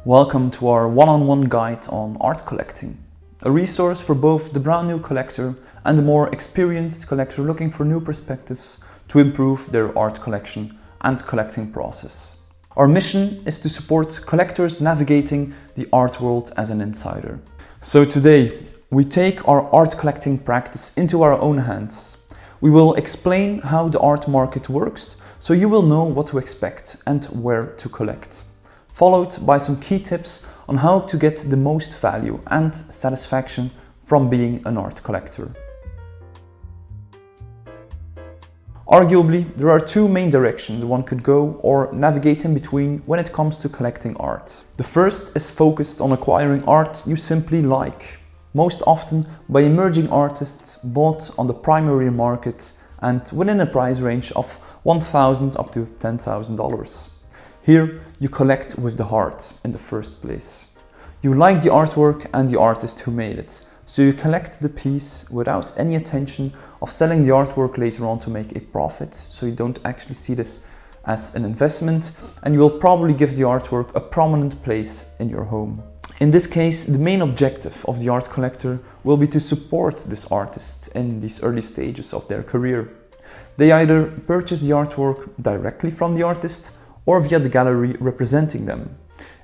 Welcome to our one-on-one guide on art collecting, a resource for both the brand new collector and the more experienced collector looking for new perspectives to improve their art collection and collecting process. Our mission is to support collectors navigating the art world as an insider. So today, we take our art collecting practice into our own hands. We will explain how the art market works, so you will know what to expect and where to collect, followed by some key tips on how to get the most value and satisfaction from being an art collector. Arguably, there are two main directions one could go or navigate in between when it comes to collecting art. The first is focused on acquiring art you simply like, most often by emerging artists bought on the primary market and within a price range of $1,000 up to $10,000. Here, you collect with the heart in the first place. You like the artwork and the artist who made it, so you collect the piece without any intention of selling the artwork later on to make a profit, so you don't actually see this as an investment, and you will probably give the artwork a prominent place in your home. In this case, the main objective of the art collector will be to support this artist in these early stages of their career. They either purchase the artwork directly from the artist or via the gallery representing them.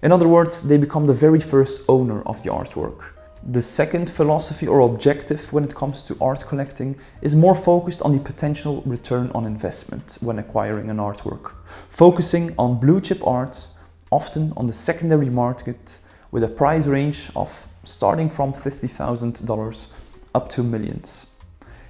In other words, they become the very first owner of the artwork. The second philosophy or objective when it comes to art collecting is more focused on the potential return on investment when acquiring an artwork, focusing on blue chip art, often on the secondary market, with a price range of starting from $50,000 up to millions.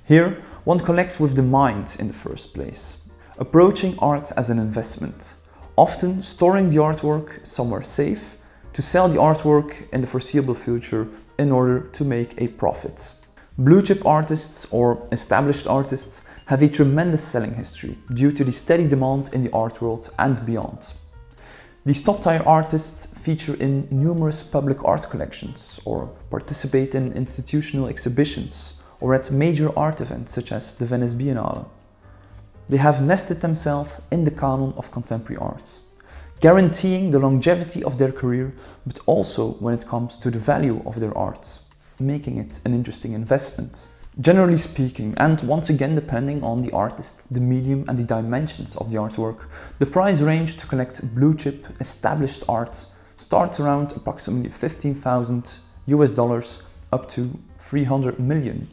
Here, one collects with the mind in the first place, approaching art as an investment, often storing the artwork somewhere safe to sell the artwork in the foreseeable future in order to make a profit. Blue chip artists or established artists have a tremendous selling history due to the steady demand in the art world and beyond. These top-tier artists feature in numerous public art collections or participate in institutional exhibitions or at major art events such as the Venice Biennale. They have nested themselves in the canon of contemporary art, guaranteeing the longevity of their career, but also when it comes to the value of their art, making it an interesting investment. Generally speaking, and once again depending on the artist, the medium and the dimensions of the artwork, the price range to collect blue chip established art starts around approximately $15,000 up to $300 million,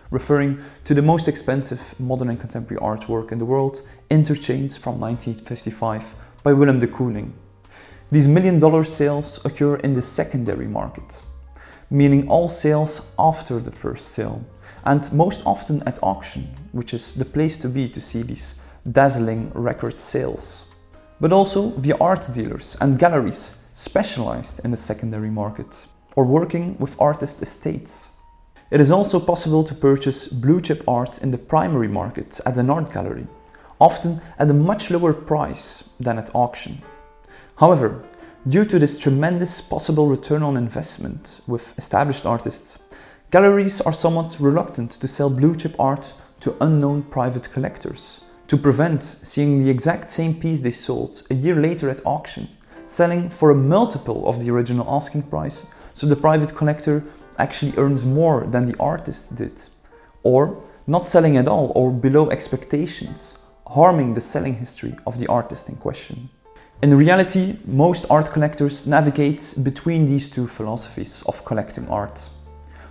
referring to the most expensive modern and contemporary artwork in the world, Interchains from 1955 by Willem de Kooning. These $1 million sales occur in the secondary market, meaning all sales after the first sale, and most often at auction, which is the place to be to see these dazzling record sales. But also via art dealers and galleries specialized in the secondary market, or working with artist estates. It is also possible to purchase blue chip art in the primary market at an art gallery, often at a much lower price than at auction. However, due to this tremendous possible return on investment with established artists, galleries are somewhat reluctant to sell blue chip art to unknown private collectors, to prevent seeing the exact same piece they sold a year later at auction, selling for a multiple of the original asking price, so the private collector actually earns more than the artist did, or not selling at all or below expectations, harming the selling history of the artist in question. In reality, most art collectors navigate between these two philosophies of collecting art.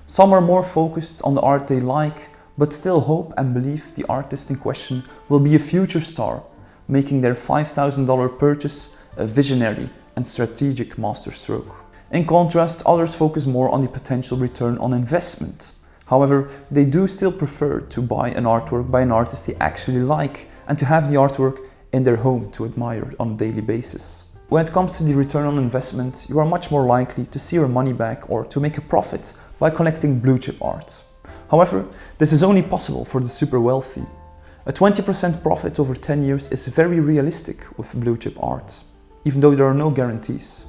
Some are more focused on the art they like, but still hope and believe the artist in question will be a future star, making their $5,000 purchase a visionary and strategic masterstroke. In contrast, others focus more on the potential return on investment. However, they do still prefer to buy an artwork by an artist they actually like and to have the artwork in their home to admire on a daily basis. When it comes to the return on investment, you are much more likely to see your money back or to make a profit by collecting blue chip art. However, this is only possible for the super wealthy. A 20% profit over 10 years is very realistic with blue chip art, even though there are no guarantees.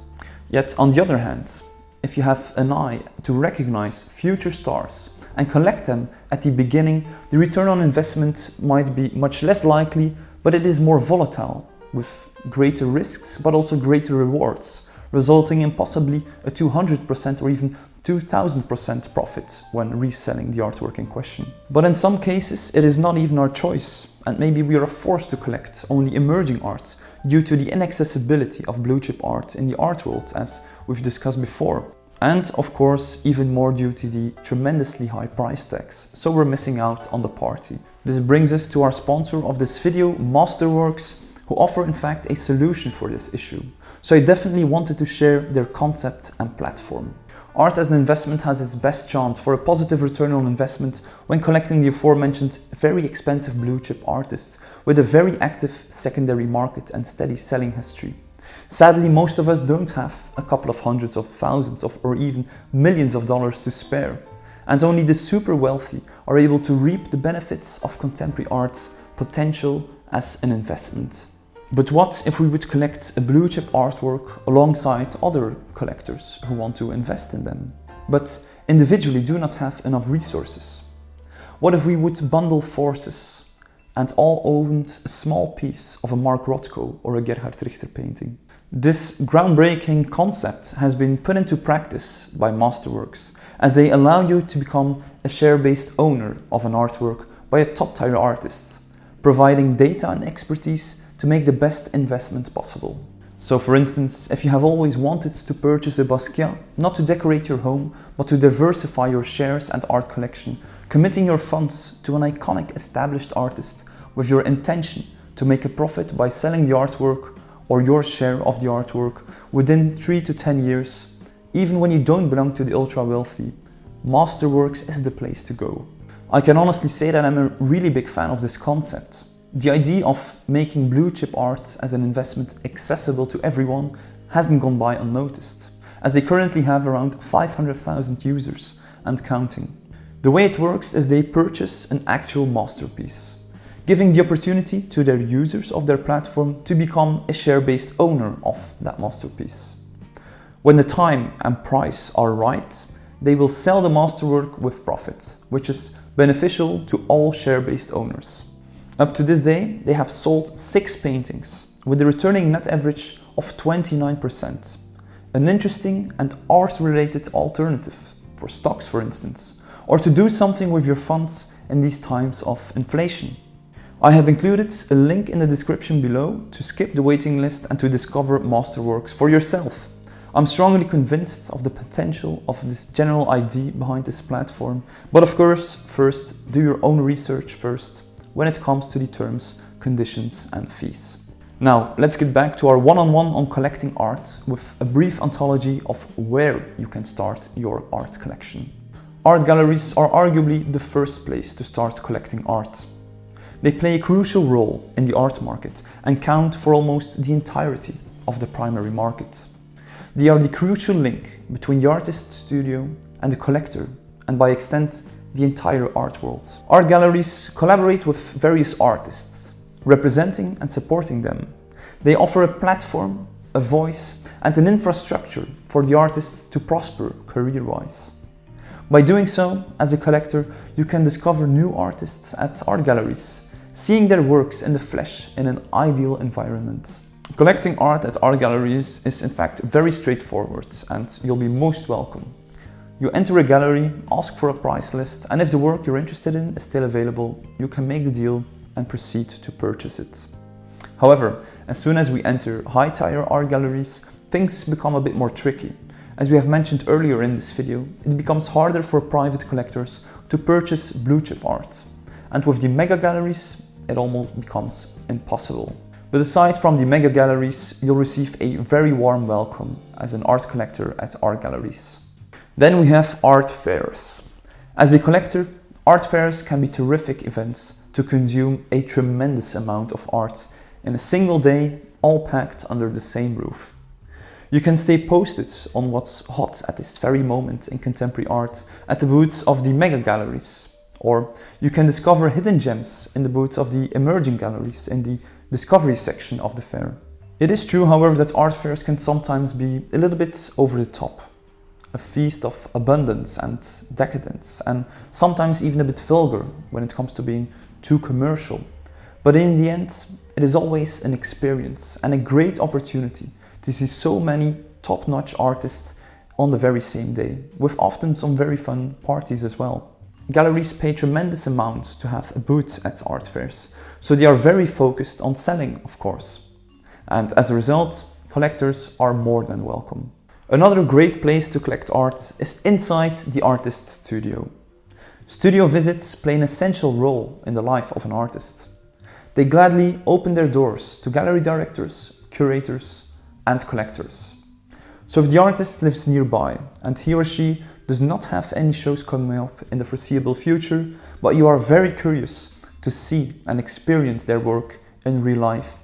Yet on the other hand, if you have an eye to recognize future stars and collect them at the beginning, the return on investment might be much less likely, but it is more volatile, with greater risks but also greater rewards, resulting in possibly a 200% or even 2000% profit when reselling the artwork in question. But in some cases, it is not even our choice, and maybe we are forced to collect only emerging art due to the inaccessibility of blue chip art in the art world, as we've discussed before. And of course, even more due to the tremendously high price tags, so we're missing out on the party. This brings us to our sponsor of this video, Masterworks, who offer in fact a solution for this issue. So I definitely wanted to share their concept and platform. Art as an investment has its best chance for a positive return on investment when collecting the aforementioned very expensive blue chip artists with a very active secondary market and steady selling history. Sadly, most of us don't have a couple of hundreds of thousands of or even millions of dollars to spare, and only the super wealthy are able to reap the benefits of contemporary art's potential as an investment. But what if we would collect a blue chip artwork alongside other collectors who want to invest in them, but individually do not have enough resources? What if we would bundle forces and all owned a small piece of a Mark Rothko or a Gerhard Richter painting? This groundbreaking concept has been put into practice by Masterworks, as they allow you to become a share-based owner of an artwork by a top-tier artist, providing data and expertise to make the best investment possible. So for instance, if you have always wanted to purchase a Basquiat, not to decorate your home, but to diversify your shares and art collection, committing your funds to an iconic established artist with your intention to make a profit by selling the artwork or your share of the artwork within 3 to 10 years, even when you don't belong to the ultra wealthy, Masterworks is the place to go. I can honestly say that I'm a really big fan of this concept. The idea of making blue chip art as an investment accessible to everyone hasn't gone by unnoticed, as they currently have around 500,000 users and counting. The way it works is they purchase an actual masterpiece, giving the opportunity to their users of their platform to become a share-based owner of that masterpiece. When the time and price are right, they will sell the masterwork with profit, which is beneficial to all share-based owners. Up to this day, they have sold 6 paintings, with a returning net average of 29%. An interesting and art-related alternative for stocks, for instance, or to do something with your funds in these times of inflation. I have included a link in the description below to skip the waiting list and to discover Masterworks for yourself. I'm strongly convinced of the potential of this general idea behind this platform, but of course, first, do your own research first when it comes to the terms, conditions and fees. Now, let's get back to our one-on-one on collecting art with a brief ontology of where you can start your art collection. Art galleries are arguably the first place to start collecting art. They play a crucial role in the art market and count for almost the entirety of the primary market. They are the crucial link between the artist's studio and the collector, and by extent, the entire art world. Art galleries collaborate with various artists, representing and supporting them. They offer a platform, a voice, and an infrastructure for the artists to prosper career-wise. By doing so, as a collector, you can discover new artists at art galleries, seeing their works in the flesh in an ideal environment. Collecting art at art galleries is in fact very straightforward, and you'll be most welcome. You enter a gallery, ask for a price list, and if the work you're interested in is still available, you can make the deal and proceed to purchase it. However, as soon as we enter high-tier art galleries, things become a bit more tricky. As we have mentioned earlier in this video, it becomes harder for private collectors to purchase blue chip art. And with the mega galleries, it almost becomes impossible. But aside from the mega galleries, you'll receive a very warm welcome as an art collector at art galleries. Then we have art fairs. As a collector, art fairs can be terrific events to consume a tremendous amount of art in a single day, all packed under the same roof. You can stay posted on what's hot at this very moment in contemporary art at the booths of the mega galleries, or you can discover hidden gems in the booths of the emerging galleries in the discovery section of the fair. It is true, however, that art fairs can sometimes be a little bit over the top. A feast of abundance and decadence, and sometimes even a bit vulgar when it comes to being too commercial. But in the end, it is always an experience and a great opportunity to see so many top-notch artists on the very same day, with often some very fun parties as well. Galleries pay tremendous amounts to have a booth at art fairs, so they are very focused on selling, of course. And as a result, collectors are more than welcome. Another great place to collect art is inside the artist's studio. Studio visits play an essential role in the life of an artist. They gladly open their doors to gallery directors, curators, and collectors. So if the artist lives nearby and he or she does not have any shows coming up in the foreseeable future, but you are very curious to see and experience their work in real life,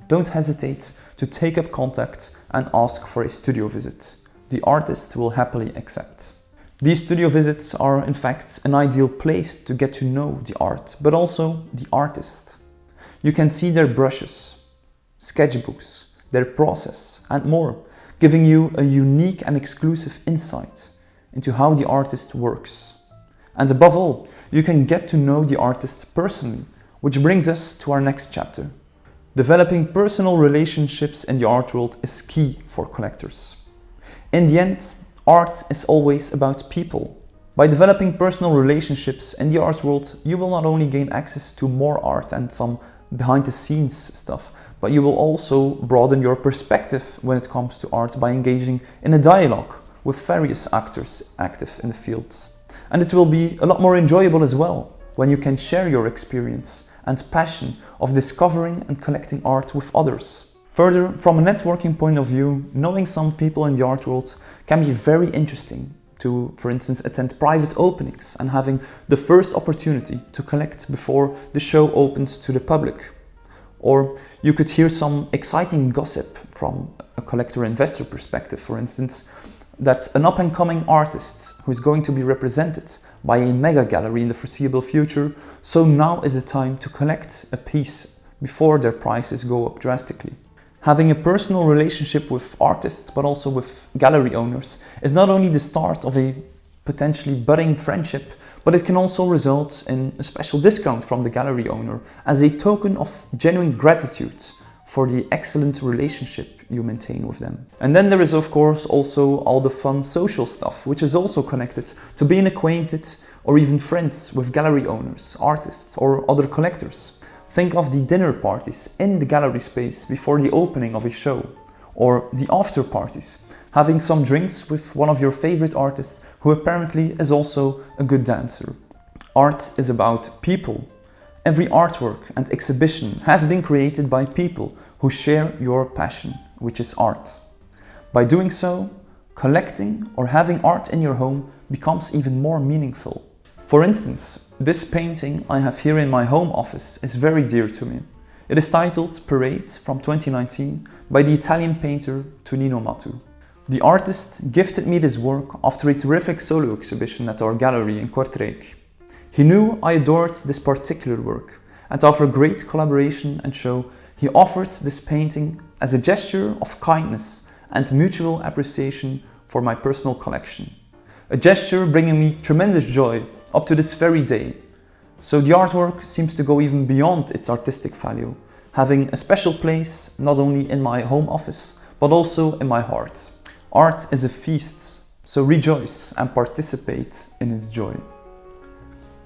don't hesitate to take up contact and ask for a studio visit. The artist will happily accept. These studio visits are in fact an ideal place to get to know the art, but also the artist. You can see their brushes, sketchbooks, their process and more, giving you a unique and exclusive insight into how the artist works. And above all, you can get to know the artist personally, which brings us to our next chapter. Developing personal relationships in the art world is key for collectors. In the end, art is always about people. By developing personal relationships in the art world, you will not only gain access to more art and some behind-the-scenes stuff, but you will also broaden your perspective when it comes to art by engaging in a dialogue with various actors active in the field. And it will be a lot more enjoyable as well when you can share your experience and passion of discovering and collecting art with others. Further, from a networking point of view, knowing some people in the art world can be very interesting to, for instance, attend private openings and having the first opportunity to collect before the show opens to the public. Or you could hear some exciting gossip from a collector-investor perspective, for instance, that an up-and-coming artist who is going to be represented by a mega gallery in the foreseeable future, so now is the time to collect a piece before their prices go up drastically. Having a personal relationship with artists, but also with gallery owners, is not only the start of a potentially budding friendship, but it can also result in a special discount from the gallery owner as a token of genuine gratitude for the excellent relationship you maintain with them. And then there is of course also all the fun social stuff, which is also connected to being acquainted or even friends with gallery owners, artists or other collectors. Think of the dinner parties in the gallery space before the opening of a show, or the after parties, having some drinks with one of your favorite artists who apparently is also a good dancer. Art is about people. Every artwork and exhibition has been created by people who share your passion, which is art. By doing so, collecting or having art in your home becomes even more meaningful. For instance, this painting I have here in my home office is very dear to me. It is titled Parade from 2019 by the Italian painter Tonino Mattu. The artist gifted me this work after a terrific solo exhibition at our gallery in Kortrijk. He knew I adored this particular work, and after a great collaboration and show, he offered this painting as a gesture of kindness and mutual appreciation for my personal collection. A gesture bringing me tremendous joy up to this very day. So the artwork seems to go even beyond its artistic value, having a special place not only in my home office, but also in my heart. Art is a feast, so rejoice and participate in its joy.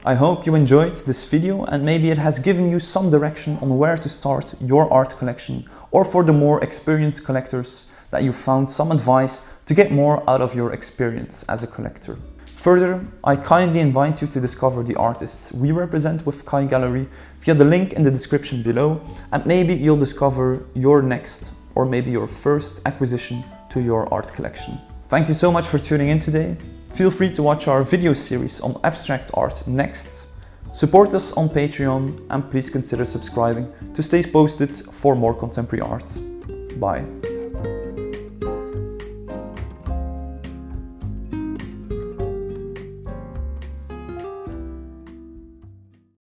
I hope you enjoyed this video and maybe it has given you some direction on where to start your art collection, or for the more experienced collectors that you found some advice to get more out of your experience as a collector. Further, I kindly invite you to discover the artists we represent with CAI Gallery via the link in the description below, and maybe you'll discover your next or maybe your first acquisition to your art collection. Thank you so much for tuning in today. Feel free to watch our video series on abstract art next. Support us on Patreon and please consider subscribing to stay posted for more contemporary art. Bye.